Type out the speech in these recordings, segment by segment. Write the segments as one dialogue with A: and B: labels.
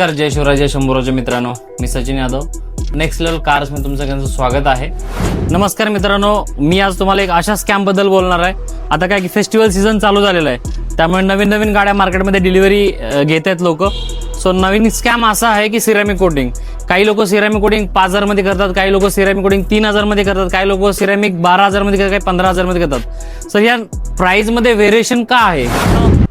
A: जय शिवराय जय शंभूराज मित्रांनो, मी Sachin Yadav. Next level cars मध्ये तुमचं सगळ्यांचं स्वागत आहे. नमस्कार मित्रांनो, मी आज तुम्हाला एक अशा स्कॅम बद्दल बोलणार आहे. आता काय की फेस्टिवल सीझन चालू झालेला आहे, त्यामुळे नवीन नवीन गाड्या मार्केटमध्ये डिलिव्हरी घेत आहेत लोक. सो नवीन स्कॅम असा आहे की सिरॅमिक कोटिंग. काही लोक सिरॅमिक कोटिंग 5,000 मध्ये करतात, काही लोक सिरॅमिक कोटिंग 3,000 मध्ये करतात, काही लोक सिरॅमिक 12,000 मध्ये करतात, काही 15,000 मध्ये करतात. सर या प्राइस मध्ये व्हेरिएशन का आहे?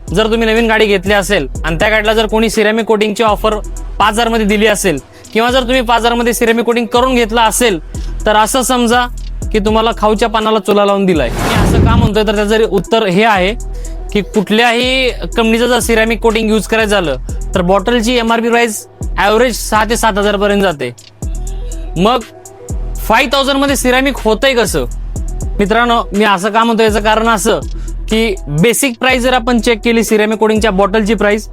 A: जर तुम्ही नवीन गाडी घेतली असेल आणि त्या गाडीला जर कोणी सिरॅमिक कोटिंगची ऑफर 5,000 मध्ये दिली असेल, किंवा जर तुम्ही 5,000 मध्ये सिरॅमिक कोटिंग करून घेतला असेल, तर असं समजा की तुम्हाला खाऊच्या पानाला चुला लावून दिलाय. मी असं का म्हणतोय, तर त्याचं उत्तर हे आहे की कुठल्याही कंपनीचं जर सिरॅमिक कोटिंग यूज करायचं झालं तर बॉटलची MRP प्राइस ॲव्हरेज 6,000 ते 7,000 पर्यंत जाते. मग 5,000 मध्ये सिरॅमिक होतंय कसं? मित्रांनो, मी असं का म्हणतोय, याचं कारण असं की बेसिक प्राइस जर आपण चेक केली सिरॅमिक कोटिंगच्या बॉटलची प्राइस,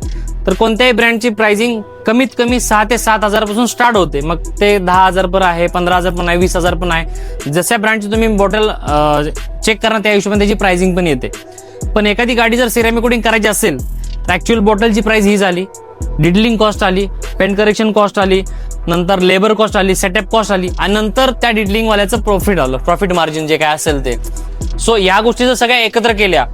A: तर कोणत्याही ब्रँडची प्राइसिंग कमीत कमी 6,000 ते 7,000 पासून स्टार्ट होते. मग ते 10,000 पण आहे, 15,000 पण आहे, 20,000 पण आहे. जशा ब्रँडची तुम्ही बॉटल चेक करणार त्या हिशोबाने त्याची प्राइसिंग पण येते. पण एखादी गाडी जर सिरॅमिक कोटिंग करायची असेल तर ऍक्च्युअल बॉटलची प्राइस ही झाली, डिडलिंग कॉस्ट आली, पेंट करेक्शन कॉस्ट आली, नंतर लेबर कॉस्ट आली, सेटअप कॉस्ट आली, आणि नंतर त्या डिडलिंग वाल्याचं प्रॉफिट आलं, प्रॉफिट मार्जिन जे काय असेल ते. सो या गोष्टी जर सगळ्या एकत्र केल्या,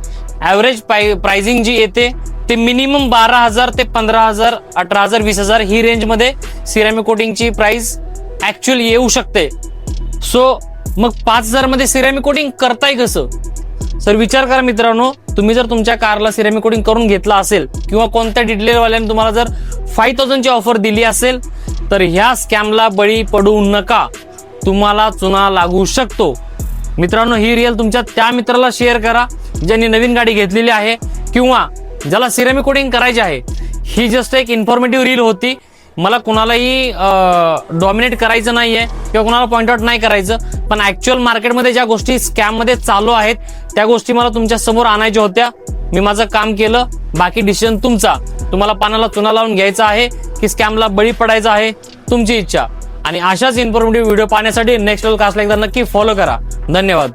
A: ॲव्हरेज प्राइसिंग जी येते ते मिनिमम 12,000 ते 15,000, 18,000, 20,000 ही रेंजमध्ये सिरॅमिक कोटिंगची प्राइस ऍक्च्युअल येऊ शकते. सो मग 5,000 मध्ये सिरॅमिक कोटिंग करताय कसं? सर विचार करा मित्रांनो, तुम्ही जर तुमच्या कारला सिरॅमिक कोटिंग करून घेतला असेल, किंवा कोणत्या डिटेलवाल्याने तुम्हाला जर 5,000 ची ऑफर दिली असेल, तर ह्या स्कॅमला बळी पडू नका, तुम्हाला चुना लागू शकतो. मित्रांनो, ही रिअल तुमच्या त्या मित्राला शेअर करा ज्यांनी नवीन गाडी घेतलेली आहे, किंवा ज्याला सिरॅमिक कोटिंग करायची आहे. ही जस्ट एक इन्फॉर्मेटिव्ह रील होती. मला कुणालाही डॉमिनेट करायचं नाहीये किंवा कुणाला पॉइंट आउट नाही करायचं, पण ऍक्च्युअल मार्केटमध्ये ज्या गोष्टी स्कॅम मध्ये चालू आहेत त्या गोष्टी मला तुमच्या समोर आणायच्या होत्या. मी माझं काम केलं, बाकी डिसिजन तुमचा. तुम्हाला पानाला चुना लावून घ्यायचा आहे की स्कॅमला बळी पडायचा आहे, तुमची इच्छा. आणि अशाच इन्फॉर्मेटिव्ह व्हिडिओ पाहण्यासाठी नेक्स्ट लेवल कास्टला एकदा नक्की फॉलो करा. धन्यवाद.